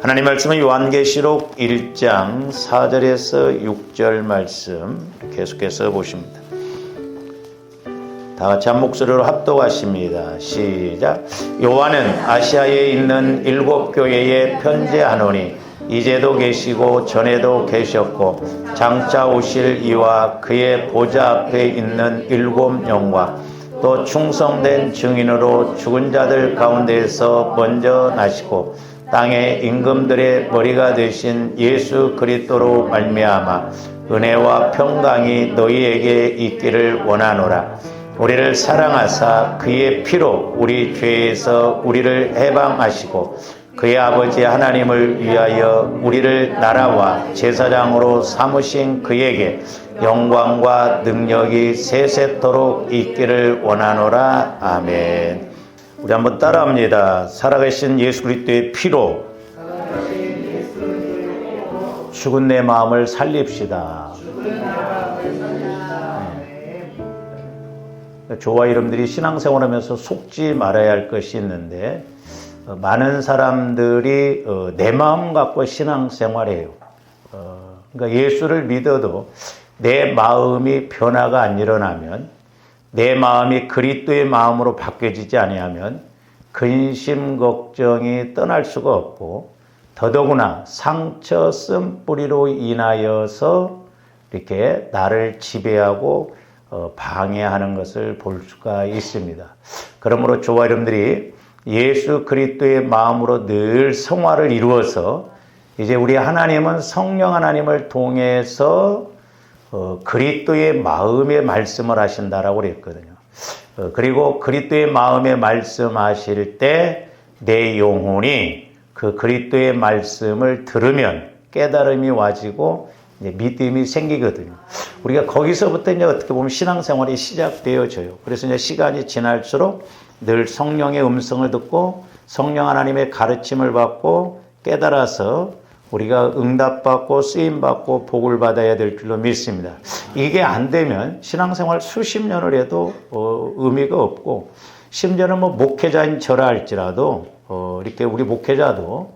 하나님 말씀은 요한계시록 1장 4절에서 6절 말씀 계속해서 보십니다. 다 같이 한 목소리로 합독하십니다. 시작. 요한은 아시아에 있는 7 교회에 편지하노니 이제도 계시고 전에도 계셨고 장차 오실 이와 그의 보좌 앞에 있는 7 영과 또 충성된 증인으로 죽은 자들 가운데에서 먼저 나시고 땅의 임금들의 머리가 되신 예수 그리스도로 말미암아 은혜와 평강이 너희에게 있기를 원하노라. 우리를 사랑하사 그의 피로 우리 죄에서 우리를 해방하시고 그의 아버지 하나님을 위하여 우리를 나라와 제사장으로 삼으신 그에게 영광과 능력이 세세토록 있기를 원하노라. 아멘. 우리 한번 따라합니다. 살아계신 예수 그리스도의 피로 죽은 내 마음을 살립시다. 저와 여러분들이 신앙생활하면서 속지 말아야 할 것이 있는데 많은 사람들이 내 마음 갖고 신앙생활해요. 그러니까 예수를 믿어도 내 마음이 변화가 안 일어나면, 내 마음이 그리스도의 마음으로 바뀌어지지 아니하면 근심 걱정이 떠날 수가 없고, 더더구나 상처 쓴뿌리로 인하여서 이렇게 나를 지배하고 방해하는 것을 볼 수가 있습니다. 그러므로 저와 여러분들이 예수 그리스도의 마음으로 늘 성화를 이루어서 이제 우리 하나님은 성령 하나님을 통해서 그리스도의 마음의 말씀을 하신다라고 그랬거든요. 그리고 그리스도의 마음의 말씀하실 때 내 영혼이 그 그리스도의 말씀을 들으면 깨달음이 와지고 이제 믿음이 생기거든요. 우리가 거기서부터 이제 어떻게 보면 신앙생활이 시작되어져요. 그래서 이제 시간이 지날수록 늘 성령의 음성을 듣고 성령 하나님의 가르침을 받고 깨달아서 우리가 응답받고 쓰임받고 복을 받아야 될 줄로 믿습니다. 이게 안 되면 신앙생활 수십 년을 해도 의미가 없고, 심지어는 뭐 목회자인 저라 할지라도 이렇게 우리 목회자도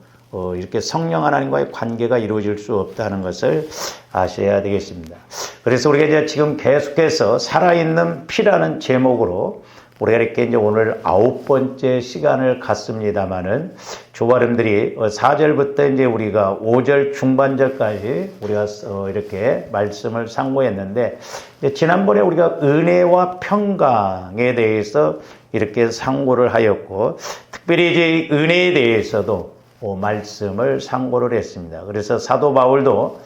이렇게 성령 하나님과의 관계가 이루어질 수 없다는 것을 아셔야 되겠습니다. 그래서 우리가 이제 지금 계속해서 살아있는 피라는 제목으로 우리가 이렇게 이제 오늘 9번째 시간을 갖습니다만은, 조바름들이 4절부터 이제 우리가 5절 중반절까지 우리가 이렇게 말씀을 상고했는데, 지난번에 우리가 은혜와 평강에 대해서 이렇게 상고를 하였고, 특별히 이제 은혜에 대해서도 말씀을 상고를 했습니다. 그래서 사도 바울도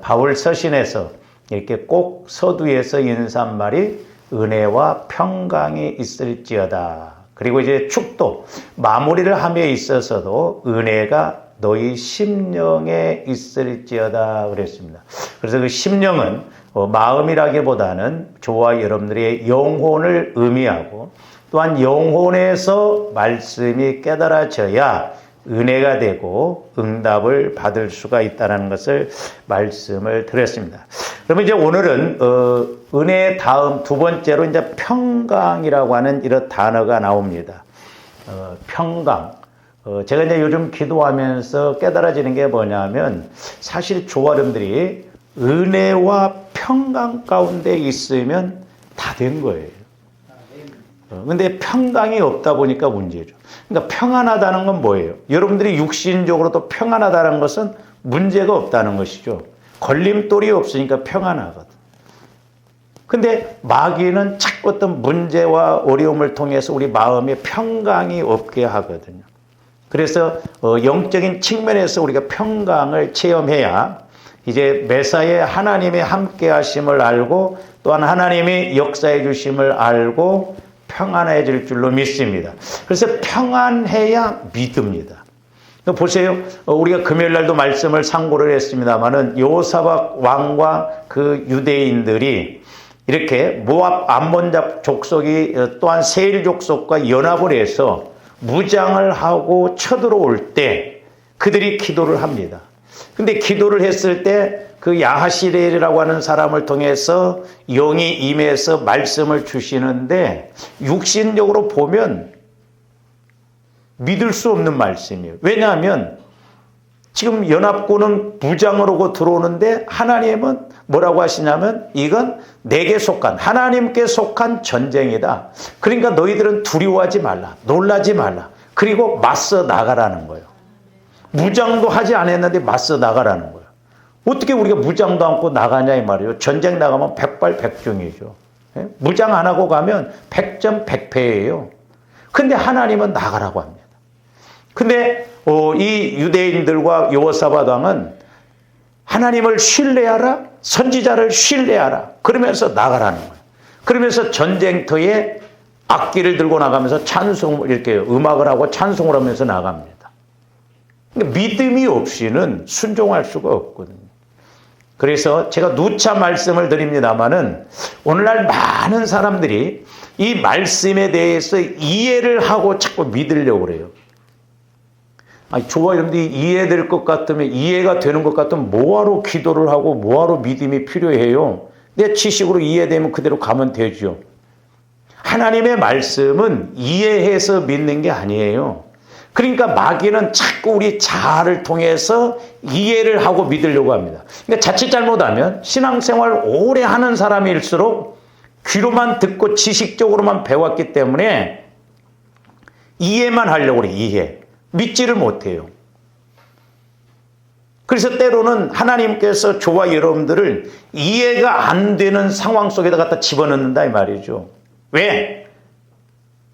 바울 서신에서 이렇게 꼭 서두에서 인사말이 은혜와 평강이 있을지어다. 그리고 이제 축도 마무리를 함에 있어서도 은혜가 너희 심령에 있을지어다 그랬습니다. 그래서 그 심령은 마음이라기보다는 저와 여러분들의 영혼을 의미하고, 또한 영혼에서 말씀이 깨달아져야 은혜가 되고 응답을 받을 수가 있다는 것을 말씀을 드렸습니다. 그러면 이제 오늘은 은혜의 다음 두 번째로 이제 평강이라고 하는 이런 단어가 나옵니다. 평강. 제가 이제 요즘 기도하면서 깨달아지는 게 뭐냐면, 사실 조아름들이 은혜와 평강 가운데 있으면 다 된 거예요. 근데 평강이 없다 보니까 문제죠. 그러니까 평안하다는 건 뭐예요? 여러분들이 육신적으로도 평안하다는 것은 문제가 없다는 것이죠. 걸림돌이 없으니까 평안하거든. 근데 마귀는 자꾸 어떤 문제와 어려움을 통해서 우리 마음에 평강이 없게 하거든요. 그래서 영적인 측면에서 우리가 평강을 체험해야 이제 매사에 하나님의 함께 하심을 알고, 또한 하나님이 역사해 주심을 알고 평안해질 줄로 믿습니다. 그래서 평안해야 믿습니다. 보세요. 우리가 금요일 날도 말씀을 상고를 했습니다마는 여호사밧 왕과 그 유대인들이 이렇게 모압 암몬 족속이 또한 세일 족속과 연합을 해서 무장을 하고 쳐들어올 때 그들이 기도를 합니다. 근데 기도를 했을 때 그 야하시엘이라고 하는 사람을 통해서 영이 임해서 말씀을 주시는데, 육신적으로 보면 믿을 수 없는 말씀이에요. 왜냐하면 지금 연합군은 무장을 하고 들어오는데 하나님은 뭐라고 하시냐면 이건 내게 속한, 하나님께 속한 전쟁이다. 그러니까 너희들은 두려워하지 말라. 놀라지 말라. 그리고 맞서 나가라는 거예요. 무장도 하지 않았는데 맞서 나가라는 거예요. 어떻게 우리가 무장도 않고 나가냐 이 말이에요. 전쟁 나가면 백발백중이죠. 무장 안 하고 가면 백전백패예요. 근데 하나님은 나가라고 합니다. 근데 이 유대인들과 여호사밧 왕은 하나님을 신뢰하라, 선지자를 신뢰하라, 그러면서 나가라는 거예요. 그러면서 전쟁터에 악기를 들고 나가면서 찬송, 이렇게 음악을 하고 찬송을 하면서 나갑니다. 그러니까 믿음이 없이는 순종할 수가 없거든요. 그래서 제가 누차 말씀을 드립니다마는 오늘날 많은 사람들이 이 말씀에 대해서 이해를 하고 자꾸 믿으려고 그래요. 아니, 저와 여러분들이 이해될 것 같으면, 이해가 되는 것 같으면 뭐하러 기도를 하고 뭐하러 믿음이 필요해요? 내 지식으로 이해되면 그대로 가면 되죠. 하나님의 말씀은 이해해서 믿는 게 아니에요. 그러니까 마귀는 자꾸 우리 자아를 통해서 이해를 하고 믿으려고 합니다. 그러니까 자칫 잘못하면 신앙생활 오래 하는 사람일수록 귀로만 듣고 지식적으로만 배웠기 때문에 이해만 하려고 그래, 이해. 믿지를 못해요. 그래서 때로는 하나님께서 저와 여러분들을 이해가 안 되는 상황 속에다 갖다 집어넣는다 이 말이죠. 왜?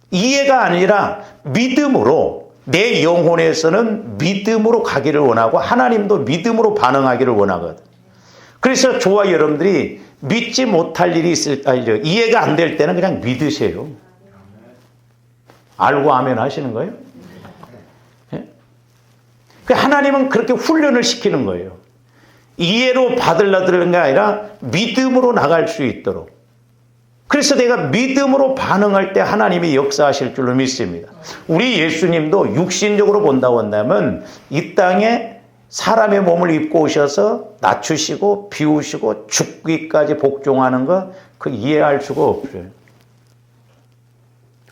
이해가 아니라 믿음으로, 내 영혼에서는 믿음으로 가기를 원하고 하나님도 믿음으로 반응하기를 원하거든. 그래서 저와 여러분들이 믿지 못할 일이 이해가 안 될 때는 그냥 믿으세요. 알고 아멘 하시는 거예요? 하나님은 그렇게 훈련을 시키는 거예요. 이해로 받으려는 게 아니라 믿음으로 나갈 수 있도록. 그래서 내가 믿음으로 반응할 때 하나님이 역사하실 줄로 믿습니다. 우리 예수님도 육신적으로 본다고 한다면 이 땅에 사람의 몸을 입고 오셔서 낮추시고 비우시고 죽기까지 복종하는 거 그 이해할 수가 없어요.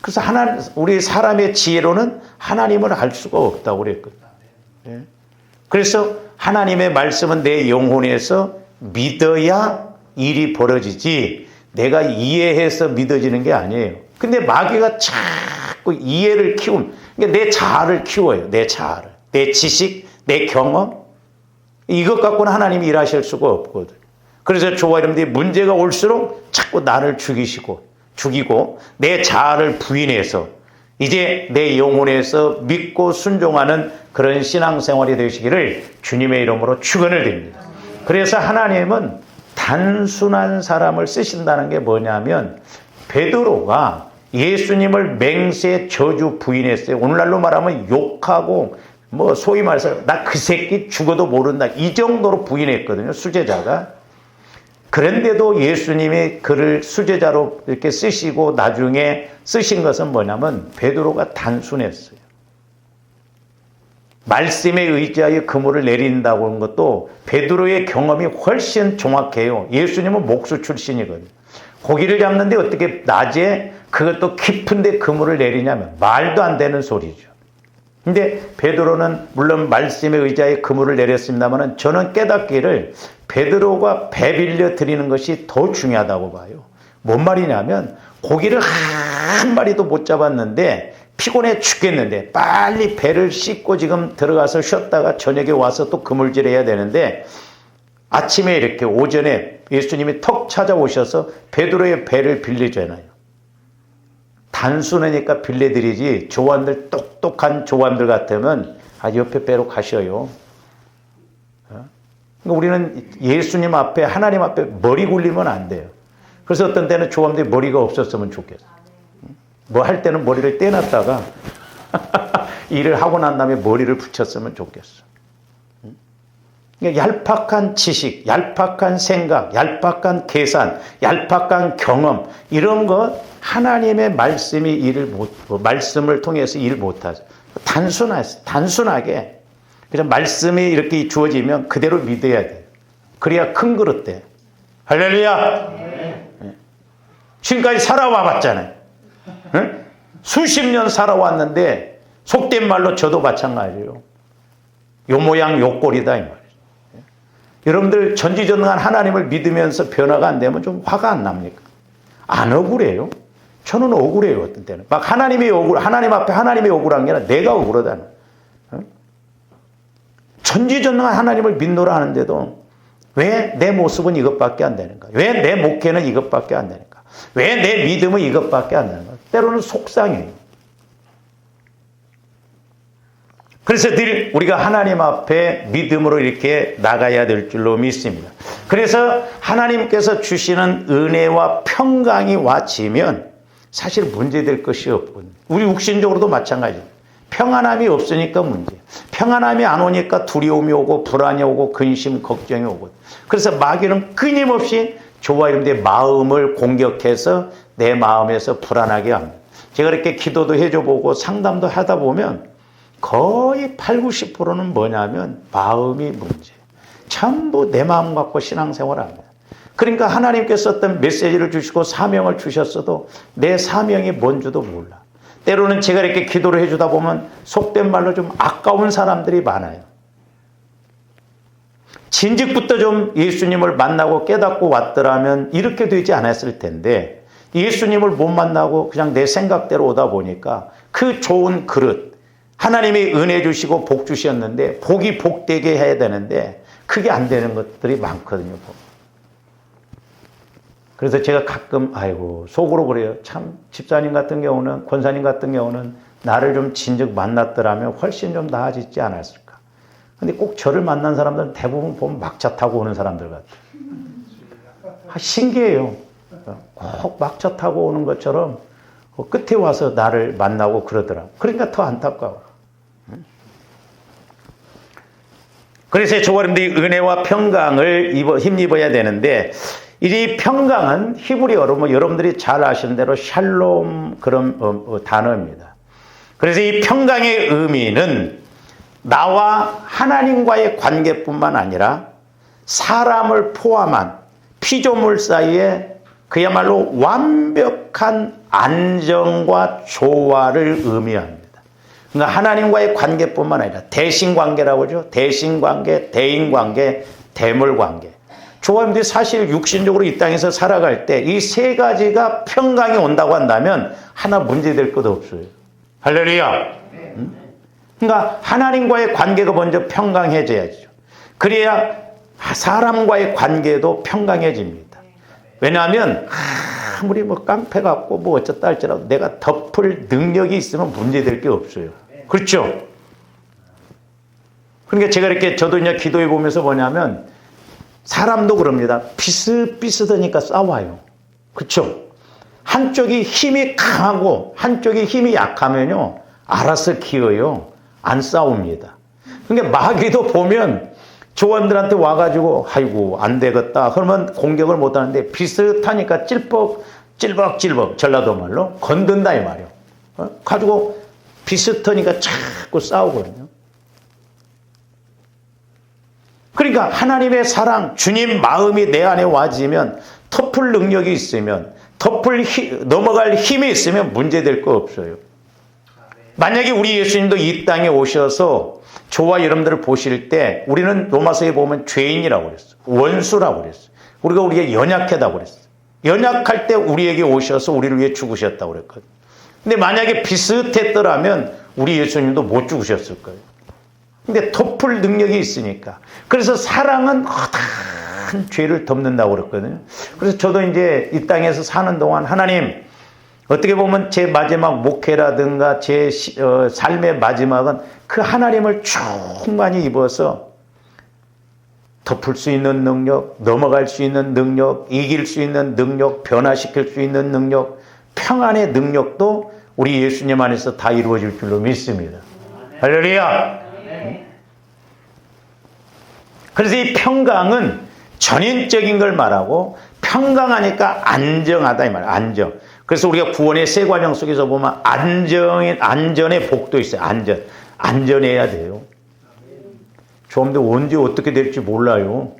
그래서 우리 사람의 지혜로는 하나님을 알 수가 없다고 그랬거든요. 그래서 하나님의 말씀은 내 영혼에서 믿어야 일이 벌어지지 내가 이해해서 믿어지는 게 아니에요. 근데 마귀가 자꾸 이해를 키우면, 그러니까 내 자아를 키워요. 내 자아를. 내 지식, 내 경험. 이것 갖고는 하나님이 일하실 수가 없거든. 그래서 저와 여러분들이 문제가 올수록 자꾸 나를 죽이고 내 자아를 부인해서 이제 내 영혼에서 믿고 순종하는 그런 신앙생활이 되시기를 주님의 이름으로 축원을 드립니다. 그래서 하나님은 단순한 사람을 쓰신다는 게 뭐냐면 베드로가 예수님을 맹세 저주 부인했어요. 오늘날로 말하면 욕하고 뭐 소위 말해서 나 그 새끼 죽어도 모른다 이 정도로 부인했거든요. 수제자가. 그런데도 예수님이 그를 수제자로 이렇게 쓰시고 나중에 쓰신 것은 뭐냐면 베드로가 단순했어요. 말씀에 의지하여 그물을 내린다고 하는 것도 베드로의 경험이 훨씬 정확해요. 예수님은 목수 출신이거든요. 고기를 잡는데 어떻게 낮에 그것도 깊은데 그물을 내리냐면 말도 안 되는 소리죠. 근데 베드로는 물론 말씀에 의지하여 그물을 내렸습니다만 저는 깨닫기를 베드로가 배 빌려 드리는 것이 더 중요하다고 봐요. 뭔 말이냐면 고기를 한 마리도 못 잡았는데 피곤해 죽겠는데 빨리 배를 씻고 지금 들어가서 쉬었다가 저녁에 와서 또 그물질 해야 되는데 아침에 이렇게 오전에 예수님이 턱 찾아오셔서 베드로의 배를 빌려주잖아요. 단순하니까 빌려드리지 조원들 똑똑한 조원들 같으면 옆에 배로 가셔요. 그러니까 우리는 예수님 앞에 하나님 앞에 머리 굴리면 안 돼요. 그래서 어떤 때는 조원들이 머리가 없었으면 좋겠어요. 뭐 할 때는 머리를 떼놨다가 일을 하고 난 다음에 머리를 붙였으면 좋겠어. 얄팍한 지식, 얄팍한 생각, 얄팍한 계산, 얄팍한 경험 이런 것 하나님의 말씀이 말씀을 통해서 일을 못하죠. 단순하게 그래서 말씀이 이렇게 주어지면 그대로 믿어야 돼요. 그래야 큰 그릇 돼. 할렐루야. 지금까지 살아와 봤잖아요. 수십 년 살아왔는데 속된 말로 저도 마찬가지예요. 요 모양 요 꼴이다 이 말이죠. 여러분들 전지전능한 하나님을 믿으면서 변화가 안 되면 좀 화가 안 납니까? 안 억울해요? 저는 억울해요. 어떤 때는 막 하나님 앞에 하나님이 억울한 게 아니라 내가 억울하다는. 전지전능한 하나님을 믿노라 하는데도 왜 내 모습은 이것밖에 안 되는가? 왜 내 목회는 이것밖에 안 되는가? 왜 내 믿음은 이것밖에 안 되는가? 때로는 속상해요. 그래서 늘 우리가 하나님 앞에 믿음으로 이렇게 나가야 될 줄로 믿습니다. 그래서 하나님께서 주시는 은혜와 평강이 와지면 사실 문제될 것이 없거든요. 우리 육신적으로도 마찬가지입니다. 평안함이 없으니까 문제. 평안함이 안 오니까 두려움이 오고 불안이 오고 근심, 걱정이 오고. 그래서 마귀는 끊임없이 저와 여러분들의 마음을 공격해서 내 마음에서 불안하게 합니다. 제가 이렇게 기도도 해줘보고 상담도 하다 보면 거의 8, 90%는 뭐냐면 마음이 문제. 전부 내 마음 갖고 신앙생활을 합니다. 그러니까 하나님께서 어떤 메시지를 주시고 사명을 주셨어도 내 사명이 뭔지도 몰라. 때로는 제가 이렇게 기도를 해주다 보면 속된 말로 좀 아까운 사람들이 많아요. 진즉부터 좀 예수님을 만나고 깨닫고 왔더라면 이렇게 되지 않았을 텐데 예수님을 못 만나고 그냥 내 생각대로 오다 보니까 그 좋은 그릇, 하나님이 은혜 주시고 복 주셨는데 복이 복되게 해야 되는데 그게 안 되는 것들이 많거든요. 그래서 제가 가끔 아이고 속으로 그래요. 참 집사님 같은 경우는 권사님 같은 경우는 나를 좀 진즉 만났더라면 훨씬 좀 나아지지 않았을까. 근데 꼭 저를 만난 사람들은 대부분 보면 막차 타고 오는 사람들 같아요. 신기해요. 꼭 막차 타고 오는 것처럼 끝에 와서 나를 만나고 그러더라고요. 그러니까 더 안타까워. 그래서 저와 여러분들이 은혜와 평강을 힘입어야 되는데 이 평강은 히브리어로 뭐 여러분들이 잘 아시는 대로 샬롬 그런 단어입니다. 그래서 이 평강의 의미는 나와 하나님과의 관계뿐만 아니라 사람을 포함한 피조물 사이에 그야말로 완벽한 안정과 조화를 의미합니다. 그러니까 하나님과의 관계뿐만 아니라 대신관계라고 하죠. 대신관계, 대인관계, 대물관계. 조화인데 사실 육신적으로 이 땅에서 살아갈 때 이 세 가지가 평강이 온다고 한다면 하나 문제될 것도 없어요. 할렐루야. 그러니까 하나님과의 관계가 먼저 평강해져야죠. 그래야 사람과의 관계도 평강해집니다. 왜냐하면 아무리 뭐 깡패 같고 뭐 어쩌다 할지라도 내가 덮을 능력이 있으면 문제될 게 없어요. 그렇죠? 그러니까 제가 이렇게 저도 이제 기도해 보면서 뭐냐면 사람도 그럽니다. 비슷비슷하니까 싸워요. 그렇죠? 한쪽이 힘이 강하고 한쪽이 힘이 약하면요. 알아서 기어요. 안 싸웁니다. 그러니까 마귀도 보면 조원들한테 와가지고 아이고 안 되겠다. 그러면 공격을 못하는데 비슷하니까 찔벅찔벅 전라도 말로 건든다 이 말이에요. 가지고 비슷하니까 자꾸 싸우거든요. 그러니까 하나님의 사랑, 주님 마음이 내 안에 와지면 덮을 능력이 있으면 넘어갈 힘이 있으면 문제될 거 없어요. 만약에 우리 예수님도 이 땅에 오셔서 저와 여러분들을 보실 때 우리는 로마서에 보면 죄인이라고 그랬어요. 원수라고 그랬어요. 우리가 연약하다고 그랬어요. 연약할 때 우리에게 오셔서 우리를 위해 죽으셨다고 그랬거든요. 근데 만약에 비슷했더라면 우리 예수님도 못 죽으셨을 거예요. 근데 덮을 능력이 있으니까. 그래서 사랑은 허다한 죄를 덮는다고 그랬거든요. 그래서 저도 이제 이 땅에서 사는 동안 하나님, 어떻게 보면 제 마지막 목회라든가 제 삶의 마지막은 그 하나님을 충만히 입어서 덮을 수 있는 능력, 넘어갈 수 있는 능력, 이길 수 있는 능력, 변화시킬 수 있는 능력, 평안의 능력도 우리 예수님 안에서 다 이루어질 줄로 믿습니다. 할렐루야! 그래서 이 평강은 전인적인 걸 말하고 평강하니까 안정하다 이 말이에요. 안정. 그래서 우리가 구원의 세 과정 속에서 보면 안전의 복도 있어요. 안전해야 돼요. 좋은데 언제 어떻게 될지 몰라요.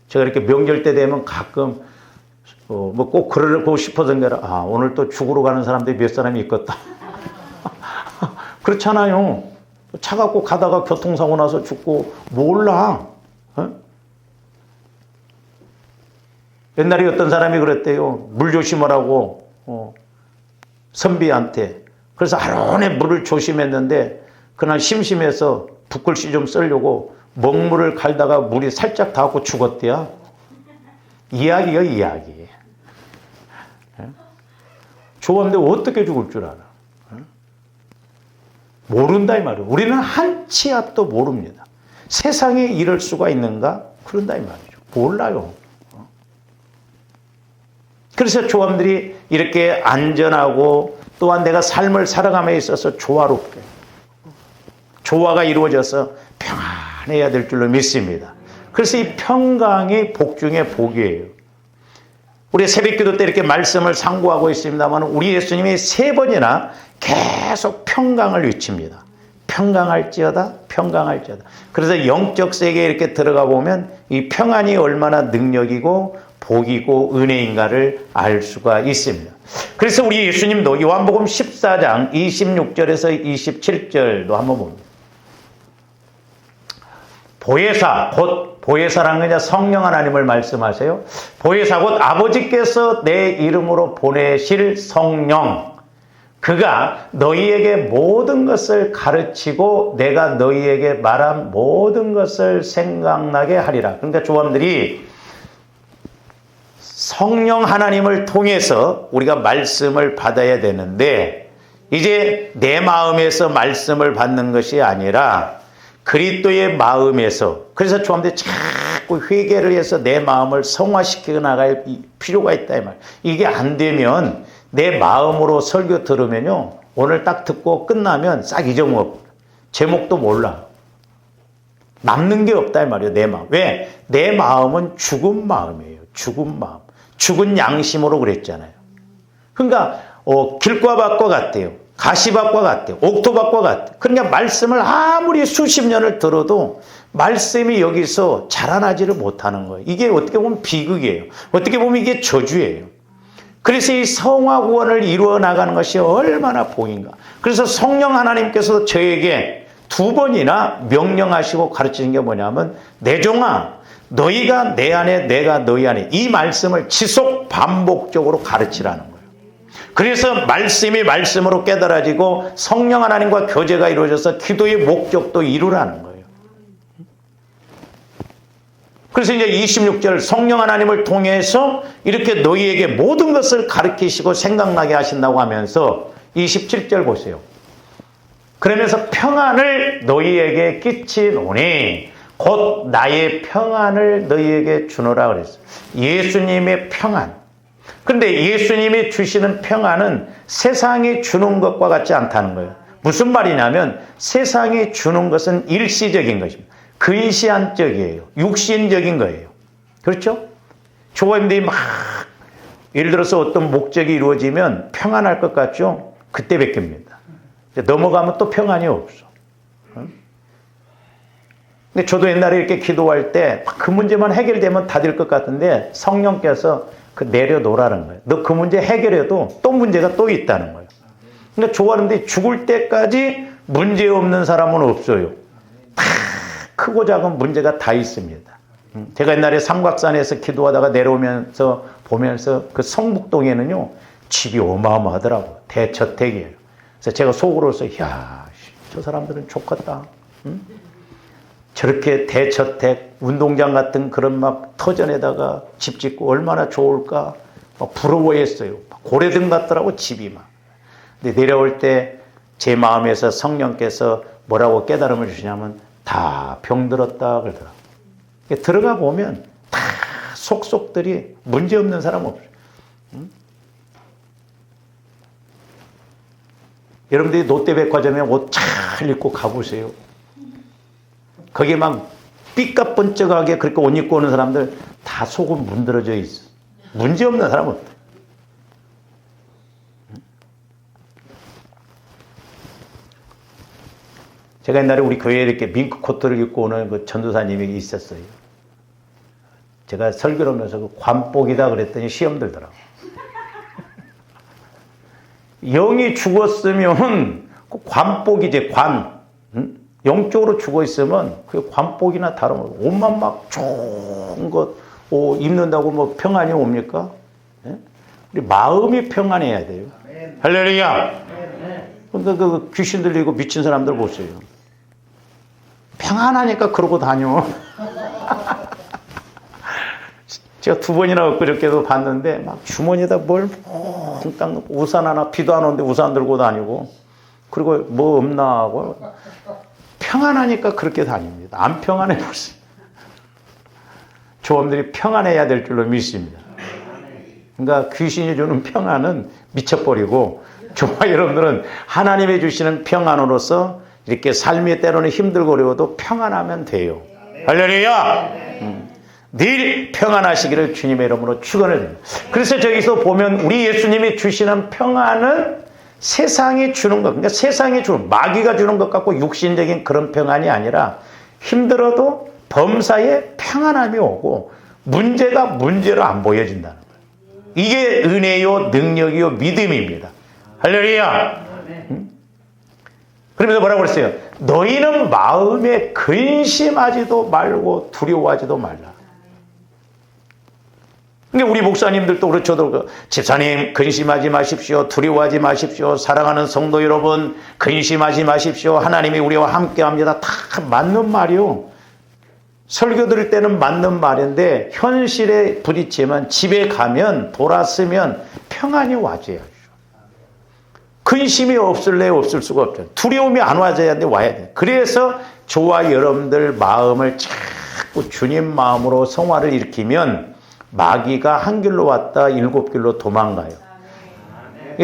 제가 이렇게 명절 때 되면 가끔 뭐 꼭 그러고 싶어서 그래. 오늘 또 죽으러 가는 사람들이 몇 사람이 있겠다. 그렇잖아요. 차 갖고 가다가 교통사고 나서 죽고 몰라. 어? 옛날에 어떤 사람이 그랬대요. 물 조심하라고 선비한테. 그래서 하루 종일 물을 조심했는데 그날 심심해서 붓글씨 좀 쓰려고 먹물을 갈다가 물이 살짝 닿고 죽었대요. 이야기요, 이야기. 죽었는데 어떻게 죽을 줄 알아? 모른다 이 말이에요. 우리는 한 치 앞도 모릅니다. 세상에 이럴 수가 있는가? 그런다 이 말이죠. 몰라요. 그래서 조함들이 이렇게 안전하고 또한 내가 삶을 살아감에 있어서 조화롭게 조화가 이루어져서 평안해야 될 줄로 믿습니다. 그래서 이 평강이 복 중에 복이에요. 우리 새벽기도 때 이렇게 말씀을 상고하고 있습니다만 우리 예수님이 3번이나 계속 평강을 외칩니다. 평강할지어다, 평강할지어다. 그래서 영적 세계에 이렇게 들어가 보면 이 평안이 얼마나 능력이고 복이고 은혜인가를 알 수가 있습니다. 그래서 우리 예수님도 요한복음 14장 26절에서 27절도 한번 봅니다. 보혜사, 곧 보혜사라는 게 성령 하나님을 말씀하세요. 보혜사 곧 아버지께서 내 이름으로 보내실 성령, 그가 너희에게 모든 것을 가르치고 내가 너희에게 말한 모든 것을 생각나게 하리라. 그러니까 조함들이 성령 하나님을 통해서 우리가 말씀을 받아야 되는데 이제 내 마음에서 말씀을 받는 것이 아니라 그리스도의 마음에서, 그래서 조함들이 자꾸 회개를 해서 내 마음을 성화시키고 나갈 필요가 있다 이 말. 이게 안 되면 내 마음으로 설교 들으면요 오늘 딱 듣고 끝나면 싹 잊어먹어. 제목도 몰라. 남는 게 없다 이 말이에요. 내 마음. 왜? 내 마음은 죽은 마음이에요. 죽은 마음. 죽은 양심으로 그랬잖아요. 그러니까 길과 밭과 같대요. 가시밭과 같대요. 옥토밭과 같대요. 그러니까 말씀을 아무리 수십 년을 들어도 말씀이 여기서 자라나지를 못하는 거예요. 이게 어떻게 보면 비극이에요. 어떻게 보면 이게 저주예요. 그래서 이 성화 구원을 이루어 나가는 것이 얼마나 복인가. 그래서 성령 하나님께서 저에게 2번이나 명령하시고 가르치는 게 뭐냐면 내 종아 너희가 내 안에 내가 너희 안에, 이 말씀을 지속 반복적으로 가르치라는 거예요. 그래서 말씀이 말씀으로 깨달아지고 성령 하나님과 교제가 이루어져서 기도의 목적도 이루라는 거예요. 그래서 이제 26절 성령 하나님을 통해서 이렇게 너희에게 모든 것을 가르치시고 생각나게 하신다고 하면서 27절 보세요. 그러면서 평안을 너희에게 끼치노니 곧 나의 평안을 너희에게 주노라 그랬어요. 예수님의 평안. 그런데 예수님이 주시는 평안은 세상이 주는 것과 같지 않다는 거예요. 무슨 말이냐면 세상이 주는 것은 일시적인 것입니다. 근시안적이에요. 육신적인 거예요. 그렇죠? 조화님들이 막 예를 들어서 어떤 목적이 이루어지면 평안할 것 같죠? 그때 뵙깁니다. 넘어가면 또 평안이 없어. 근데 저도 옛날에 이렇게 기도할 때 그 문제만 해결되면 다 될 것 같은데 성령께서 내려놓으라는 거예요. 너 그 문제 해결해도 또 문제가 또 있다는 거예요. 그러니까 좋아하는데 죽을 때까지 문제 없는 사람은 없어요. 다 크고 작은 문제가 다 있습니다. 제가 옛날에 삼각산에서 기도하다가 내려오면서 보면서 그 성북동에는요 집이 어마어마하더라고요. 대저택이에요. 그래서 제가 속으로서 야, 저 사람들은 좋겠다. 응? 저렇게 대저택, 운동장 같은 그런 막 터전에다가 집 짓고 얼마나 좋을까 막 부러워했어요. 고래등 같더라고 집이 막. 근데 내려올 때 제 마음에서 성령께서 뭐라고 깨달음을 주시냐면 다 병들었다 그러더라고요. 들어가 보면 다 속속들이 문제없는 사람 없어요. 응? 여러분들이 롯데백화점에 옷 잘 입고 가보세요. 거기에 막 삐까뻔쩍하게 그렇게 옷 입고 오는 사람들 다 속은 문드러져 있어. 문제없는 사람은 없다. 제가 옛날에 우리 교회에 이렇게 밍크 코트를 입고 오는 그 전도사님이 있었어요. 제가 설교를 하면서 그 관복이다 그랬더니 시험 들더라고. 영이 죽었으면 그 관복이지, 관. 응? 영적으로 죽어 있으면 그 관복이나 다른 거, 옷만 막 좋은 것 입는다고 뭐 평안이 옵니까? 예? 우리 마음이 평안해야 돼요. 할렐루야! 근데 그 귀신 들리고 미친 사람들 보세요. 평안하니까 그러고 다녀. 제가 2번이나 엊그저께도 봤는데 막 주머니에다 뭘 몽땅 넣고 우산 하나, 비도 안 오는데 우산 들고 다니고, 그리고 뭐 없나 하고 평안하니까 그렇게 다닙니다. 안 평안해 보세요. 조원들이 평안해야 될 줄로 믿습니다. 그러니까 귀신이 주는 평안은 미쳐버리고, 저와 여러분들은 하나님이 주시는 평안으로서 이렇게 삶이 때로는 힘들고 어려워도 평안하면 돼요. 할렐루야! 늘 평안하시기를 주님의 이름으로 축원합니다. 그래서 저기서 보면 우리 예수님이 주시는 평안은 세상이 주는 것, 그러니까 세상이 주는, 마귀가 주는 것 같고 육신적인 그런 평안이 아니라 힘들어도 범사에 평안함이 오고 문제가 문제로 안 보여진다는 거예요. 이게 은혜요, 능력이요, 믿음입니다. 할렐루야! 그러면서 뭐라고 그랬어요? 너희는 마음에 근심하지도 말고 두려워하지도 말라. 그러니까 우리 목사님들도 그렇죠. 저도 집사님 근심하지 마십시오. 두려워하지 마십시오. 사랑하는 성도 여러분 근심하지 마십시오. 하나님이 우리와 함께합니다. 다 맞는 말이요. 설교 들을 때는 맞는 말인데 현실에 부딪히면 집에 가면 돌아서면 평안이 와줘야죠. 근심이 없을래 없을 수가 없죠. 두려움이 안 와줘야 돼, 와야 돼. 그래서 저와 여러분들 마음을 자꾸 주님 마음으로 성화를 일으키면 마귀가 한 길로 왔다 7길로 도망가요.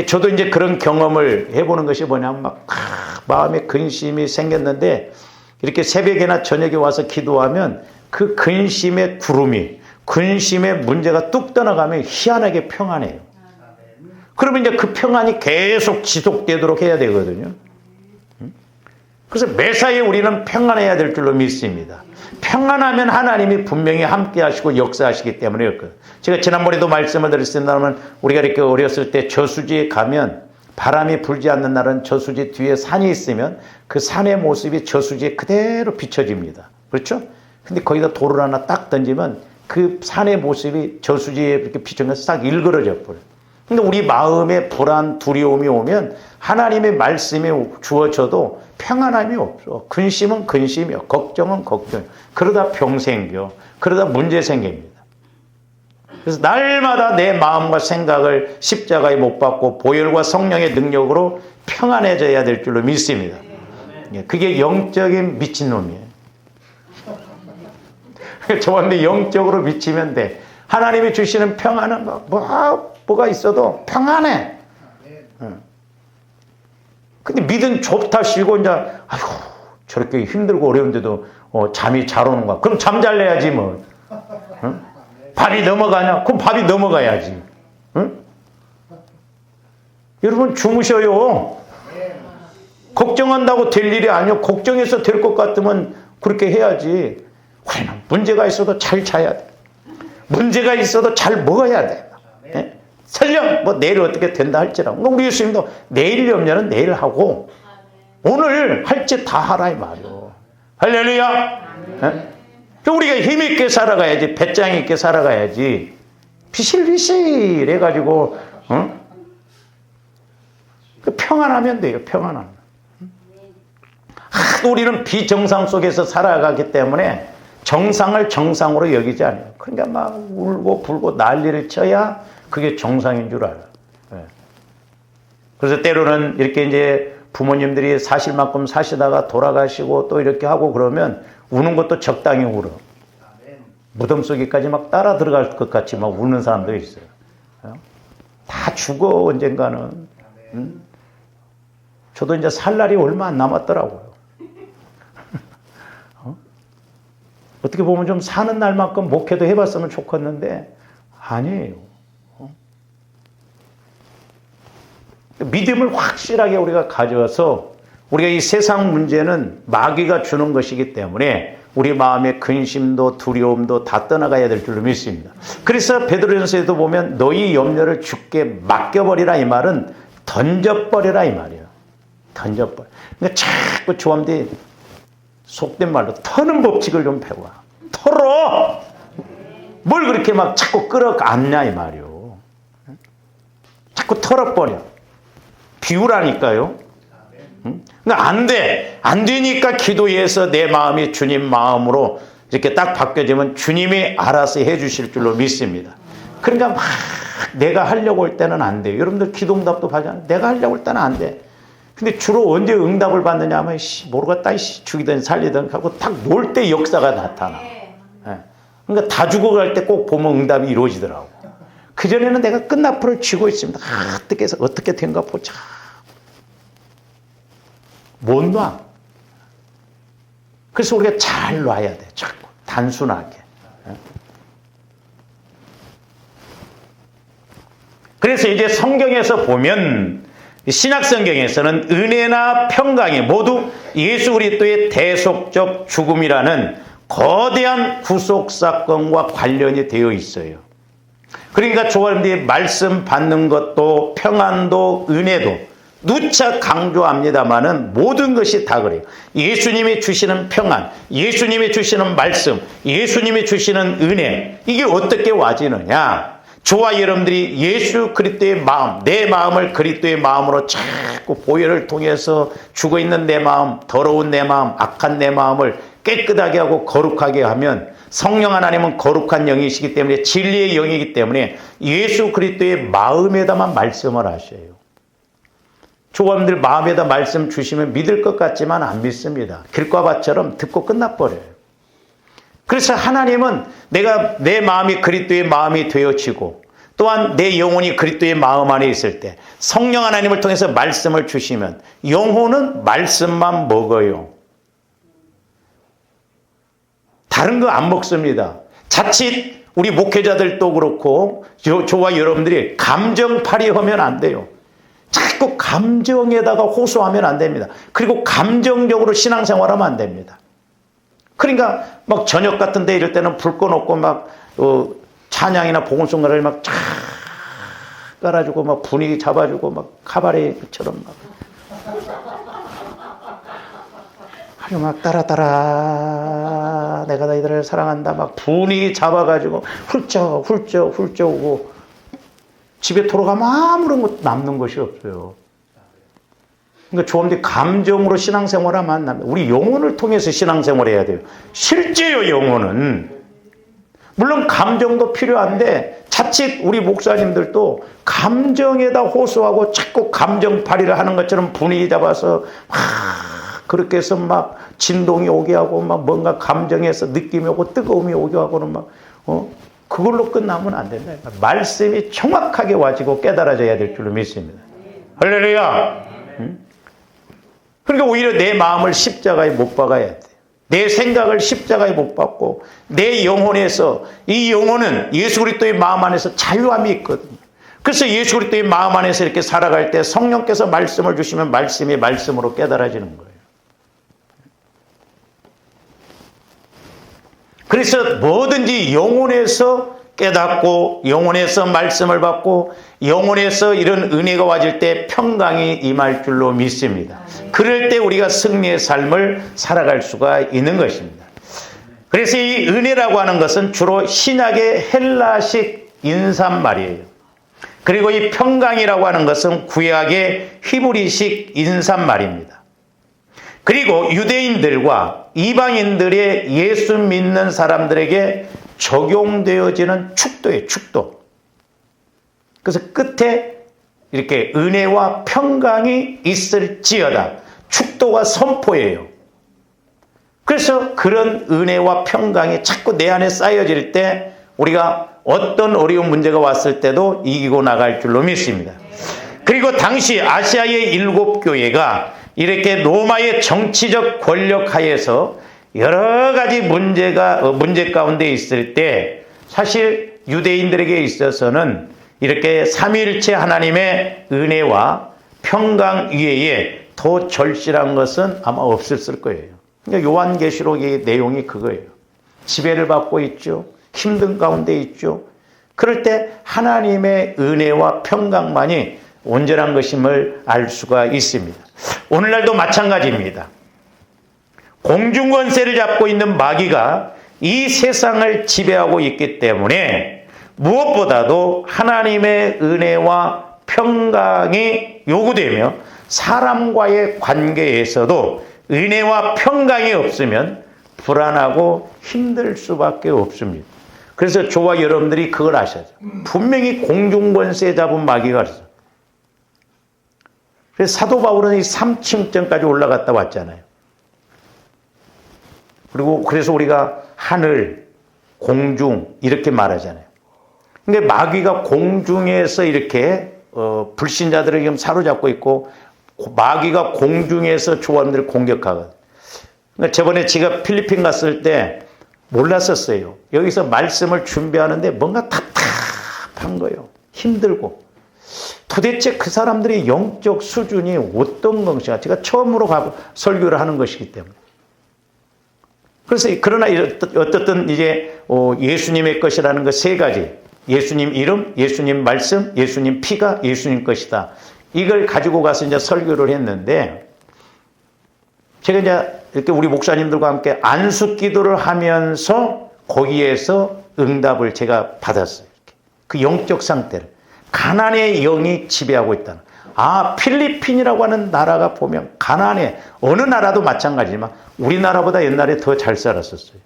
저도 이제 그런 경험을 해보는 것이 뭐냐면 막 마음에 근심이 생겼는데 이렇게 새벽이나 저녁에 와서 기도하면 그 근심의 구름이, 근심의 문제가 뚝 떠나가면 희한하게 평안해요. 그러면 이제 그 평안이 계속 지속되도록 해야 되거든요. 그래서 매사에 우리는 평안해야 될 줄로 믿습니다. 평안하면 하나님이 분명히 함께 하시고 역사하시기 때문에 그렇거든요. 제가 지난번에도 말씀을 드렸습니다만 우리가 이렇게 어렸을 때 저수지에 가면 바람이 불지 않는 날은 저수지 뒤에 산이 있으면 그 산의 모습이 저수지에 그대로 비춰집니다. 그렇죠? 근데 거기다 돌을 하나 딱 던지면 그 산의 모습이 저수지에 이렇게 비춰면서 싹 일그러져 버려요. 근데 우리 마음에 불안, 두려움이 오면 하나님의 말씀이 주어져도 평안함이 없어. 근심은 근심이요. 걱정은 걱정이요. 그러다 병 생겨. 그러다 문제 생깁니다. 그래서 날마다 내 마음과 생각을 십자가에 못 박고 보혈과 성령의 능력으로 평안해져야 될 줄로 믿습니다. 그게 영적인 미친놈이에요. 저한테 영적으로 미치면 돼. 하나님이 주시는 평안은 뭐가 있어도 평안해. 근데 믿음 좋다 쉬고 이제 아이고 저렇게 힘들고 어려운데도 잠이 잘 오는 거야. 그럼 잠 잘 내야지 뭐. 응? 밥이 넘어가냐? 그럼 밥이 넘어가야지. 응? 여러분 주무셔요. 걱정한다고 될 일이 아니요. 걱정해서 될 것 같으면 그렇게 해야지. 우리는 문제가 있어도 잘 자야 돼. 문제가 있어도 잘 먹어야 돼. 예? 설령 뭐 내일 어떻게 된다 할지라도 우리 예수님도 내일 염려는 내일 하고 오늘 할 짓 다 하라 이 말이요. 할렐루야. 예? 우리가 힘있게 살아가야지. 배짱 있게 살아가야지. 비실비실 해가지고 평안하면 돼요. 평안하면. 우리는 비정상 속에서 살아가기 때문에 정상을 정상으로 여기지 않아요. 그러니까 막 울고 불고 난리를 쳐야 그게 정상인 줄 알아요. 그래서 때로는 이렇게 이제 부모님들이 사실 만큼 사시다가 돌아가시고 또 이렇게 하고 그러면 우는 것도 적당히 울어. 무덤 속에까지 막 따라 들어갈 것 같이 막 우는 사람도 있어요. 다 죽어 언젠가는. 저도 이제 살 날이 얼마 안 남았더라고요. 어떻게 보면 좀 사는 날만큼 목회도 해봤으면 좋겠는데 아니에요. 믿음을 확실하게 우리가 가져와서 우리가 이 세상 문제는 마귀가 주는 것이기 때문에 우리 마음의 근심도 두려움도 다 떠나가야 될 줄로 믿습니다. 그래서 베드로전서에도 보면 너희 염려를 주께 맡겨버리라 이 말은 던져버리라 이 말이에요. 던져버려. 그러니까 자꾸 조함들이 속된 말로 터는 법칙을 좀 배워. 털어! 뭘 그렇게 막 자꾸 끌어안냐 이 말이요. 자꾸 털어버려. 비우라니까요. 그러니까 안 돼. 안 되니까 기도해서 내 마음이 주님 마음으로 이렇게 딱 바뀌어지면 주님이 알아서 해 주실 줄로 믿습니다. 그러니까 막 내가 하려고 할 때는 안 돼요. 여러분들 기도응답도 받잖아요. 내가 하려고 할 때는 안 돼. 근데 주로 언제 응답을 받느냐 하면 모르겠다 죽이든 살리든 하고 딱 놀 때 역사가 나타나. 그러니까 다 죽어갈 때 꼭 보면 응답이 이루어지더라고. 그전에는 내가 끝나풀을 쥐고 있습니다. 어떻게 해서 어떻게 된가 보자. 못 놔. 그래서 우리가 잘 놔야 돼. 자꾸 단순하게. 그래서 이제 성경에서 보면 신약 성경에서는 은혜나 평강이 모두 예수 그리스도의 대속적 죽음이라는 거대한 구속 사건과 관련이 되어 있어요. 그러니까 조화님들이 말씀 받는 것도 평안도 은혜도 누차 강조합니다마는 모든 것이 다 그래요. 예수님이 주시는 평안, 예수님이 주시는 말씀, 예수님이 주시는 은혜, 이게 어떻게 와지느냐? 저와 여러분들이 예수 그리스도의 마음, 내 마음을 그리스도의 마음으로 자꾸 보혈을 통해서 죽어있는 내 마음, 더러운 내 마음, 악한 내 마음을 깨끗하게 하고 거룩하게 하면 성령 하나님은 거룩한 영이시기 때문에 진리의 영이기 때문에 예수 그리스도의 마음에다만 말씀을 하셔요. 조감들 마음에다 말씀 주시면 믿을 것 같지만 안 믿습니다. 길과 밭처럼 듣고 끝나버려요. 그래서 하나님은 내가 내 마음이 그리스도의 마음이 되어지고 또한 내 영혼이 그리스도의 마음 안에 있을 때 성령 하나님을 통해서 말씀을 주시면 영혼은 말씀만 먹어요. 다른 거 안 먹습니다. 자칫 우리 목회자들도 그렇고 저와 여러분들이 감정팔이 하면 안 돼요. 자꾸 감정에다가 호소하면 안 됩니다. 그리고 감정적으로 신앙생활하면 안 됩니다. 그러니까 막 저녁 같은 데 이럴 때는 불 꺼놓고 막 찬양이나 복음송가를 막 쫙 깔아주고 막 분위기 잡아주고 막 카바레처럼 막 아주 막 따라 내가 너희들을 사랑한다 막 분위기 잡아가지고 훌쩍 오고 집에 돌아가면 아무런 것 남는 것이 없어요. 그러니까 조금씩 감정으로 신앙생활하면 안 납니다. 우리 영혼을 통해서 신앙생활해야 돼요. 실제요 영혼은. 물론 감정도 필요한데 자칫 우리 목사님들도 감정에다 호소하고 자꾸 감정팔이를 하는 것처럼 분위기 잡아서 그렇게 해서 막 진동이 오게 하고 막 뭔가 감정에서 느낌이 오고 뜨거움이 오게 하고는 막 그걸로 끝나면 안 된다. 말씀이 정확하게 와지고 깨달아져야 될 줄로 믿습니다. 할렐루야. 그러니까 오히려 내 마음을 십자가에 못 박아야 돼. 내 생각을 십자가에 못 박고 내 영혼에서 이 영혼은 예수 그리스도의 마음 안에서 자유함이 있거든요. 그래서 예수 그리스도의 마음 안에서 이렇게 살아갈 때 성령께서 말씀을 주시면 말씀이 말씀으로 깨달아지는 거예요. 그래서 뭐든지 영혼에서 깨닫고 영혼에서 말씀을 받고 영혼에서 이런 은혜가 와질 때 평강이 임할 줄로 믿습니다. 그럴 때 우리가 승리의 삶을 살아갈 수가 있는 것입니다. 그래서 이 은혜라고 하는 것은 주로 신약의 헬라식 인사말이에요. 그리고 이 평강이라고 하는 것은 구약의 히브리식 인사말입니다. 그리고 유대인들과 이방인들의 예수 믿는 사람들에게 적용되어지는 축도예요. 축도. 그래서 끝에 이렇게 은혜와 평강이 있을지어다. 축도가 선포예요. 그래서 그런 은혜와 평강이 자꾸 내 안에 쌓여질 때 우리가 어떤 어려운 문제가 왔을 때도 이기고 나갈 줄로 믿습니다. 그리고 당시 아시아의 7교회가 이렇게 로마의 정치적 권력 하에서 여러 가지 문제 가운데 있을 때 사실 유대인들에게 있어서는 이렇게 삼위일체 하나님의 은혜와 평강 이외에 더 절실한 것은 아마 없었을 거예요. 그러니까 요한계시록의 내용이 그거예요. 지배를 받고 있죠. 힘든 가운데 있죠. 그럴 때 하나님의 은혜와 평강만이 온전한 것임을 알 수가 있습니다. 오늘날도 마찬가지입니다. 공중 권세를 잡고 있는 마귀가 이 세상을 지배하고 있기 때문에 무엇보다도 하나님의 은혜와 평강이 요구되며 사람과의 관계에서도 은혜와 평강이 없으면 불안하고 힘들 수밖에 없습니다. 그래서 저와 여러분들이 그걸 아셔야죠. 분명히 공중권세 잡은 마귀가 있어요. 그래서 사도 바울은 이 3층전까지 올라갔다 왔잖아요. 그리고 그래서 우리가 하늘, 공중 이렇게 말하잖아요. 근데 마귀가 공중에서 이렇게 불신자들을 지금 사로잡고 있고 마귀가 공중에서 조원들을 공격하거든. 그러니까 저번에 제가 필리핀 갔을 때 몰랐었어요. 여기서 말씀을 준비하는데 뭔가 답답한 거예요. 힘들고. 도대체 그 사람들의 영적 수준이 어떤 것인가. 제가 처음으로 설교를 하는 것이기 때문에. 그래서 그러나 어떻든 이제 예수님의 것이라는 것 세 가지. 예수님 이름, 예수님 말씀, 예수님 피가 예수님 것이다. 이걸 가지고 가서 이제 설교를 했는데 제가 이제 이렇게 우리 목사님들과 함께 안수 기도를 하면서 거기에서 응답을 제가 받았어요. 그 영적 상태를. 가난의 영이 지배하고 있다는. 필리핀이라고 하는 나라가 보면 가난해. 어느 나라도 마찬가지지만 우리나라보다 옛날에 더 잘 살았었어요.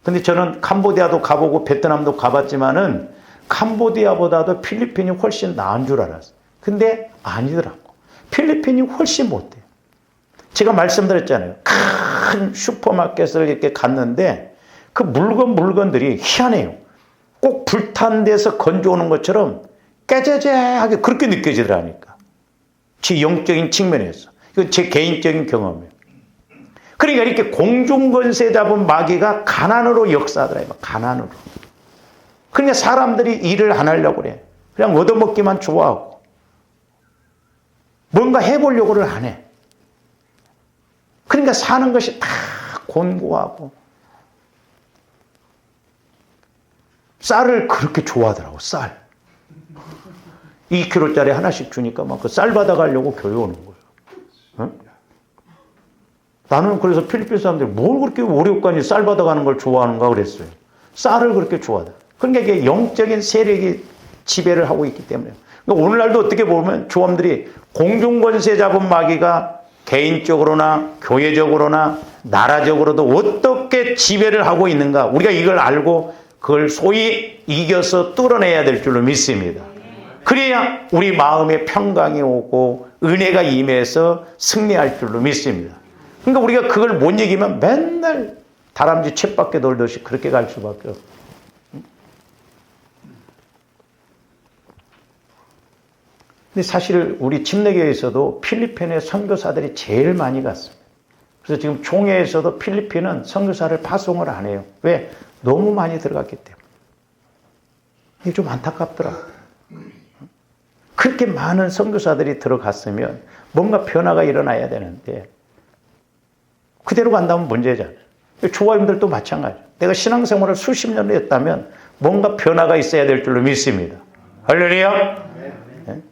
근데 저는 캄보디아도 가보고 베트남도 가봤지만은 캄보디아보다도 필리핀이 훨씬 나은 줄 알았어요. 근데 아니더라고. 필리핀이 훨씬 못해요. 제가 말씀드렸잖아요. 큰 슈퍼마켓을 이렇게 갔는데 그 물건들이 희한해요. 꼭 불탄 데서 건져오는 것처럼 깨재재하게 그렇게 느껴지더라니까. 제 영적인 측면에서. 이건 제 개인적인 경험이에요. 그러니까 이렇게 공중권세 잡은 마귀가 가난으로 역사하더라고요. 가난으로. 그러니까 사람들이 일을 안 하려고 그래. 그냥 얻어먹기만 좋아하고. 뭔가 해보려고를 안 해. 그러니까 사는 것이 다 곤고하고. 쌀을 그렇게 좋아하더라고, 쌀. 2kg짜리 하나씩 주니까 막 그 쌀 받아가려고 교회 오는 거예요. 응? 나는 그래서 필리핀 사람들이 뭘 그렇게 오래간이 쌀 받아가는 걸 좋아하는가 그랬어요. 쌀을 그렇게 좋아하더라. 그러니까 이게 영적인 세력이 지배를 하고 있기 때문에. 그러니까 오늘날도 어떻게 보면 조함들이 공중권세 잡은 마귀가 개인적으로나 교회적으로나 나라적으로도 어떻게 지배를 하고 있는가. 우리가 이걸 알고 그걸 소위 이겨서 뚫어내야 될 줄로 믿습니다. 그래야 우리 마음에 평강이 오고 은혜가 임해서 승리할 줄로 믿습니다. 그러니까 우리가 그걸 못 이기면 맨날 다람쥐 쳇바퀴 돌듯이 그렇게 갈 수밖에 없어요. 근데 사실 우리 침례교회에서도 필리핀에 선교사들이 제일 많이 갔습니다. 그래서 지금 총회에서도 필리핀은 선교사를 파송을 안 해요. 왜? 너무 많이 들어갔기 때문에. 이게 좀 안타깝더라고요. 그렇게 많은 선교사들이 들어갔으면 뭔가 변화가 일어나야 되는데 그대로 간다면 문제잖아요. 조화님들도 마찬가지예요. 내가 신앙생활을 수십 년을 했다면 뭔가 변화가 있어야 될 줄로 믿습니다. 할렐루야. 네?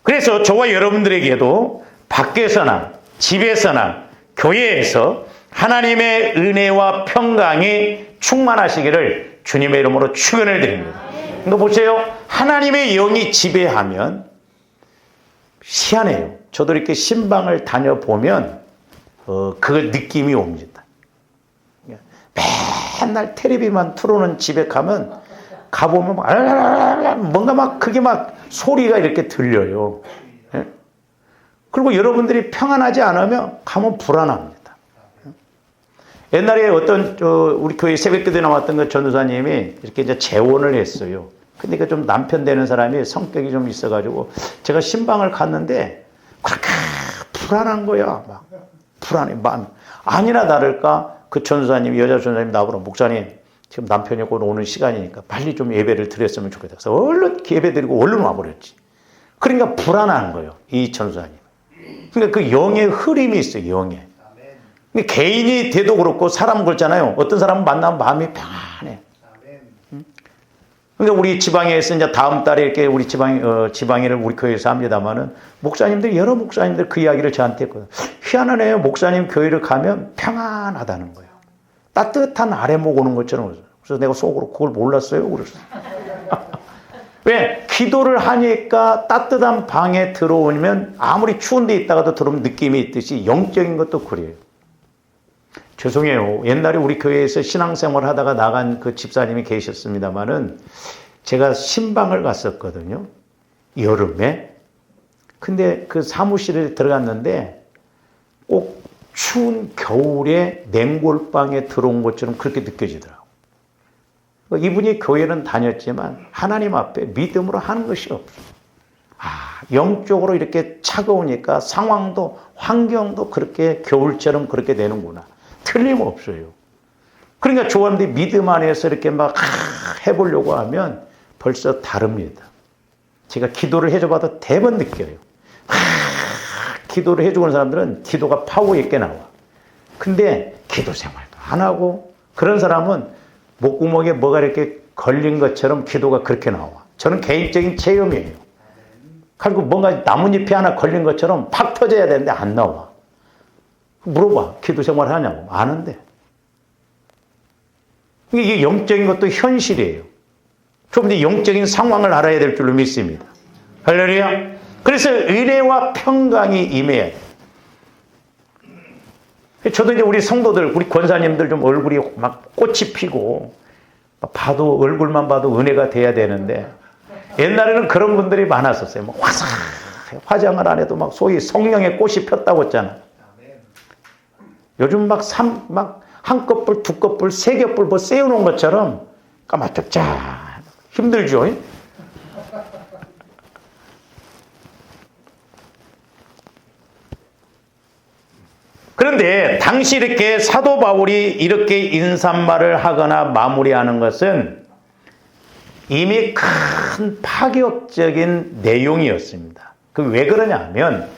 그래서 저와 여러분들에게도 밖에서나 집에서나 교회에서 하나님의 은혜와 평강이 충만하시기를 주님의 이름으로 축원을 드립니다. 그러니까 보세요. 하나님의 영이 지배하면 희한해요. 저도 이렇게 신방을 다녀보면 그 느낌이 옵니다. 맨날 텔레비만 틀어놓은 집에 가보면 뭔가 막 그게 막 소리가 이렇게 들려요. 그리고 여러분들이 평안하지 않으면 가면 불안합니다. 옛날에 어떤 우리 교회 새벽기도에 나왔던 그 전도사님이 이렇게 이제 재혼을 했어요. 근데 그 좀 남편 되는 사람이 성격이 좀 있어가지고 제가 신방을 갔는데 그렇게 불안한 거야. 막 불안해. 마음. 아니나 다를까 그 전도사님이 여자 전도사님이 나보러 목사님 지금 남편이 곧 오는 시간이니까 빨리 좀 예배를 드렸으면 좋겠다. 그래서 얼른 예배 드리고 얼른 와버렸지. 그러니까 불안한 거예요. 이 전도사님. 그러니까 그 영의 흐름이 있어요. 영의. 개인이 돼도 그렇고 사람 그렇잖아요. 어떤 사람은 만나면 마음이 평안해. 그러니까 우리 지방에서 이제 다음 달에 이렇게 우리 지방회를 우리 교회에서 합니다만은 목사님들, 여러 목사님들 그 이야기를 저한테 했거든요. 희한하네요. 목사님 교회를 가면 평안하다는 거예요. 따뜻한 아래목 오는 것처럼. 그래서 내가 속으로 그걸 몰랐어요. 그랬어요. 왜? 기도를 하니까 따뜻한 방에 들어오면 아무리 추운 데 있다가도 들어오면 느낌이 있듯이 영적인 것도 그래요. 죄송해요. 옛날에 우리 교회에서 신앙생활 하다가 나간 그 집사님이 계셨습니다만은 제가 신방을 갔었거든요. 여름에. 근데 그 사무실에 들어갔는데 꼭 추운 겨울에 냉골방에 들어온 것처럼 그렇게 느껴지더라고요. 이분이 교회는 다녔지만 하나님 앞에 믿음으로 하는 것이 없어요. 영적으로 이렇게 차가우니까 상황도 환경도 그렇게 겨울처럼 그렇게 되는구나. 틀림없어요. 그러니까 조합들이 믿음 안에서 이렇게 막 해보려고 하면 벌써 다릅니다. 제가 기도를 해줘봐도 대번 느껴요. 기도를 해주는 사람들은 기도가 파워 있게 나와. 근데 기도 생활도 안 하고 그런 사람은 목구멍에 뭐가 이렇게 걸린 것처럼 기도가 그렇게 나와. 저는 개인적인 체험이에요. 그리고 뭔가 나뭇잎이 하나 걸린 것처럼 팍 터져야 되는데 안 나와. 물어봐. 기도 생활 하냐고. 안 하는데. 이게 영적인 것도 현실이에요. 좀 더 영적인 상황을 알아야 될 줄로 믿습니다. 할렐루야. 그래서 은혜와 평강이 임해야 돼요. 저도 이제 우리 성도들, 우리 권사님들 좀 얼굴이 막 꽃이 피고 봐도 얼굴만 봐도 은혜가 돼야 되는데 옛날에는 그런 분들이 많았었어요. 막 화사해. 화장을 안 해도 막 소위 성령의 꽃이 폈다고 했잖아. 요즘 막 한 꺼풀, 두 꺼풀, 세 겹불 뭐 세워놓은 것처럼 까마득짝 힘들죠. 그런데 당시 이렇게 사도 바울이 이렇게 인사말을 하거나 마무리하는 것은 이미 큰 파격적인 내용이었습니다. 그 왜 그러냐 하면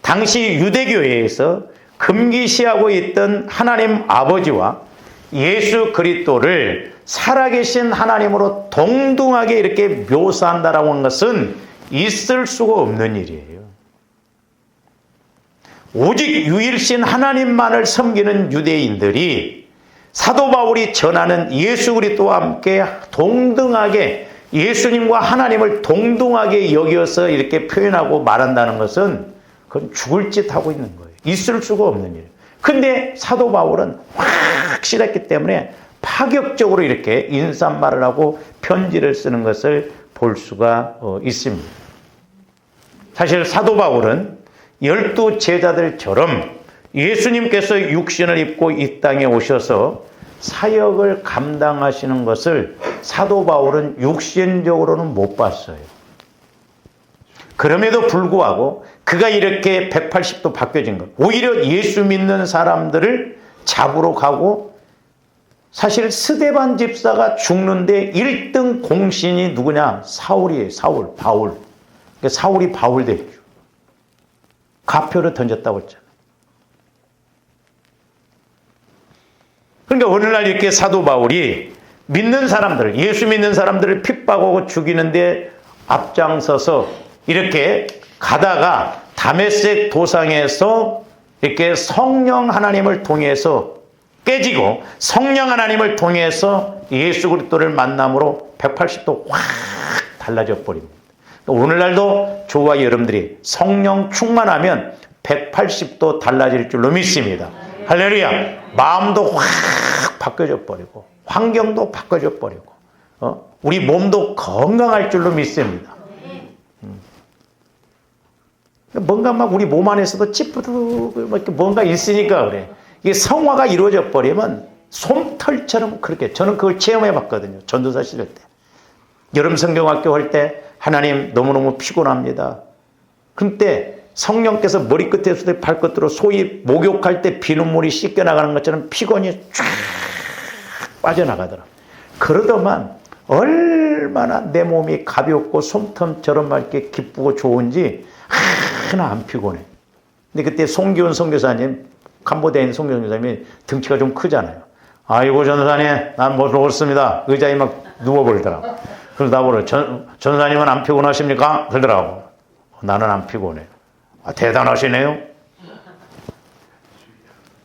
당시 유대교회에서 금기시하고 있던 하나님 아버지와 예수 그리스도를 살아계신 하나님으로 동등하게 이렇게 묘사한다라고 하는 것은 있을 수가 없는 일이에요. 오직 유일신 하나님만을 섬기는 유대인들이 사도 바울이 전하는 예수 그리스도와 함께 동등하게 예수님과 하나님을 동등하게 여겨서 이렇게 표현하고 말한다는 것은 그건 죽을 짓 하고 있는 거예요. 있을 수가 없는 일. 근데 사도 바울은 확실했기 때문에 파격적으로 이렇게 인사말을 하고 편지를 쓰는 것을 볼 수가 있습니다. 사실 사도 바울은 12 제자들처럼 예수님께서 육신을 입고 이 땅에 오셔서 사역을 감당하시는 것을 사도 바울은 육신적으로는 못 봤어요. 그럼에도 불구하고 그가 이렇게 180도 바뀌어진 것. 오히려 예수 믿는 사람들을 잡으러 가고 사실 스데반 집사가 죽는데 1등 공신이 누구냐? 사울이에요. 바울. 그러니까 사울이 바울 됐죠. 가표를 던졌다고 했잖아요. 그러니까 오늘날 이렇게 사도 바울이 믿는 사람들, 예수 믿는 사람들을 핍박하고 죽이는데 앞장서서 이렇게 가다가 다메섹 도상에서 이렇게 성령 하나님을 통해서 깨지고 성령 하나님을 통해서 예수 그리스도를 만남으로 180도 확 달라져 버립니다. 오늘날도 저와 여러분들이 성령 충만하면 180도 달라질 줄로 믿습니다. 할렐루야. 마음도 확 바뀌어져 버리고 환경도 바뀌어져 버리고 우리 몸도 건강할 줄로 믿습니다. 뭔가 막 우리 몸 안에서도 찌뿌드 뭔가 있으니까 그래. 이게 성화가 이루어져 버리면 솜털처럼 그렇게 저는 그걸 체험해 봤거든요. 전도사 시절 때. 여름 성경학교 할 때 하나님 너무너무 피곤합니다. 그때 성령께서 머리끝에서 발끝으로 소위 목욕할 때 비눗물이 씻겨나가는 것처럼 피곤이 쫙 빠져나가더라. 그러더만 얼마나 내 몸이 가볍고 솜털처럼 막 이렇게 기쁘고 좋은지 하나 안 피곤해. 근데 그때 송기훈 선교사님, 캄보디아에 있는 송기훈 선교사님이 등치가 좀 크잖아요. 아이고 전도사님, 난 못 먹었습니다. 의자에 막 누워버리더라고. 그러다 보니 전사님은 안 피곤하십니까? 그러더라고. 나는 안 피곤해요. 대단하시네요.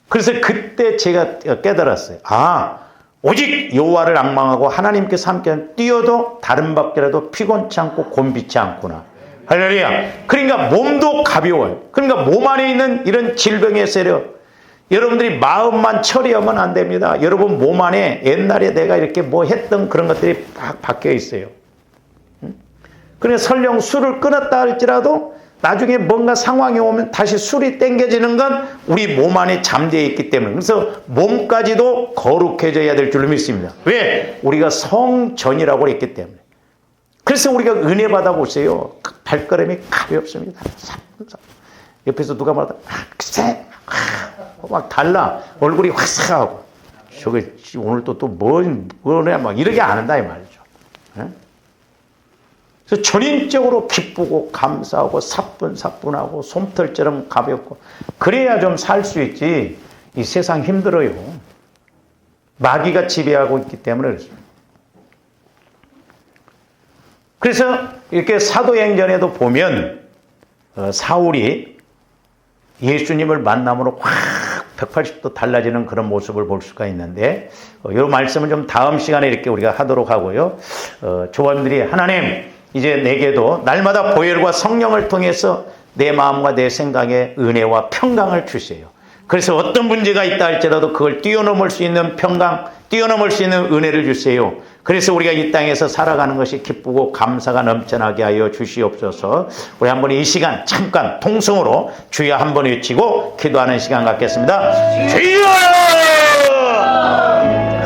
그래서 그때 제가 깨달았어요. 오직 여호와를 앙망하고 하나님께서 함께 뛰어도 다른 밖이라도 피곤치 않고 곤비치 않구나. 할렐루야. 그러니까 몸도 가벼워요. 그러니까 몸 안에 있는 이런 질병의 세력, 여러분들이 마음만 처리하면 안 됩니다. 여러분 몸 안에 옛날에 내가 이렇게 뭐 했던 그런 것들이 막 박혀 있어요. 그러니까 설령 술을 끊었다 할지라도 나중에 뭔가 상황이 오면 다시 술이 땡겨지는 건 우리 몸 안에 잠재해 있기 때문에, 그래서 몸까지도 거룩해져야 될 줄로 믿습니다. 왜? 우리가 성전이라고 했기 때문에. 그래서 우리가 은혜 받아보세요. 발걸음이 가볍습니다. 옆에서 누가 말하다 막 달라. 얼굴이 화사하고 저게 오늘 또 뭐냐 막 이렇게 안 한다 이 말이죠. 그래서 전인적으로 기쁘고 감사하고 사뿐사뿐하고 솜털처럼 가볍고 그래야 좀 살 수 있지. 이 세상 힘들어요. 마귀가 지배하고 있기 때문에 그렇습니다. 그래서 이렇게 사도행전에도 보면 사울이 예수님을 만남으로 확 180도 달라지는 그런 모습을 볼 수가 있는데, 이 말씀은 좀 다음 시간에 이렇게 우리가 하도록 하고요. 조원들이 하나님 이제 내게도 날마다 보혈과 성령을 통해서 내 마음과 내 생각에 은혜와 평강을 주세요. 그래서 어떤 문제가 있다 할지라도 그걸 뛰어넘을 수 있는 평강, 뛰어넘을 수 있는 은혜를 주세요. 그래서 우리가 이 땅에서 살아가는 것이 기쁘고 감사가 넘쳐나게 하여 주시옵소서. 우리 한번 이 시간 잠깐 통성으로 주여 한번 외치고 기도하는 시간 갖겠습니다. 주여!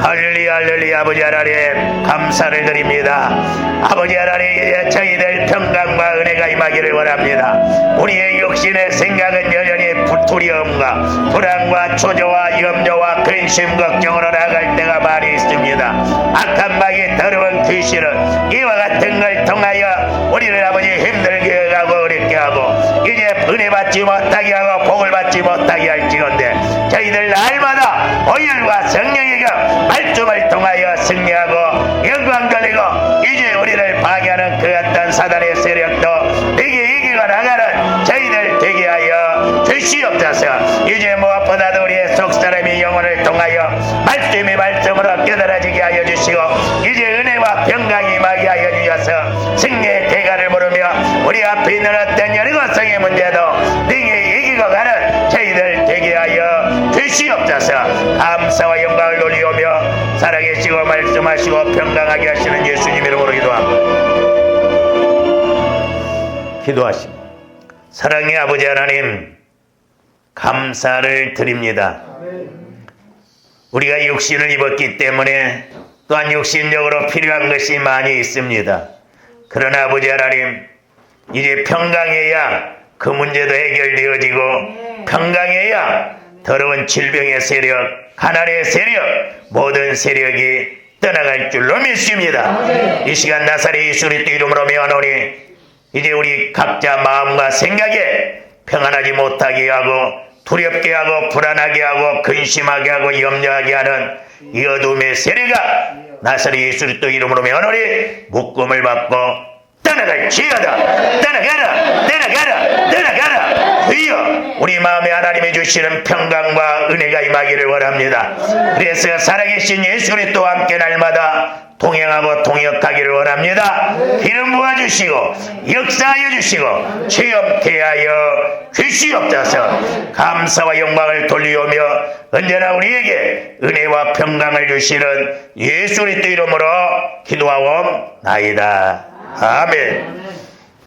할렐루야 할렐루야. 아버지 하나님 감사를 드립니다. 아버지 하나님 저희들 평강과 은혜가 임하기를 원합니다. 우리의 육신의 생각은 여전히 두려움과 불안과 초조와 염려와 근심 걱정으로 나갈 때가 많이 있습니다. 악한 마귀 더러운 귀신은 이와 같은 걸 통하여 우리를 아버지 힘들게 하고 어렵게 하고 이제 은혜 받지 못하게 하고 복을 받지 못하게 할지언데 저희들 날마다 보혈과 성령의 말씀을 통하여 승리하고 영광 돌리고 이제 우리를 파괴하는 그 어떤 사단의 세력도 내게 이기고 나가는 저희들 되게 하여 주시옵소서. 이제 무엇보다도 우리의 속사람이 영혼을 통하여 말씀으로 깨달아지게 하여 주시고 이제 은혜와 평강이 임하게 하여 주셔서 승리의 대가를 부르며 우리 앞에 있는 어떤 여러 고성의 문제도 내게 이기고 가는 저희들 되게 하여 주시옵소서. 감사와 영광을 돌리오며 살아계시고 말씀하시고 평강하게 하시는 예수님 이름으로 기도하십니다. 사랑의 아버지 하나님 감사를 드립니다. 우리가 육신을 입었기 때문에 또한 육신적으로 필요한 것이 많이 있습니다. 그러나 아버지 하나님 이제 평강해야 그 문제도 해결되어지고 평강해야 더러운 질병의 세력, 가난의 세력, 모든 세력이 떠나갈 줄로 믿습니다. 이 시간 나사렛 예수 그리스도 이름으로 명하노니 이제 우리 각자 마음과 생각에 평안하지 못하게 하고 두렵게 하고 불안하게 하고 근심하게 하고 염려하게 하는 이 어둠의 세력아 나사렛 예수 그리스도 이름으로 명하노니 묶음을 받고 떠나갈지어다. 떠나가라. 주여 우리 마음에 하나님이 주시는 평강과 은혜가 임하기를 원합니다. 그래서 살아계신 예수 그리스도와 함께 날마다 동행하고 동역하기를 원합니다. 기름 부어주시고 역사하여 주시고 체험케 하여 주시옵소서. 감사와 영광을 돌리오며 언제나 우리에게 은혜와 평강을 주시는 예수 그리스도 이름으로 기도하옵나이다. 아멘.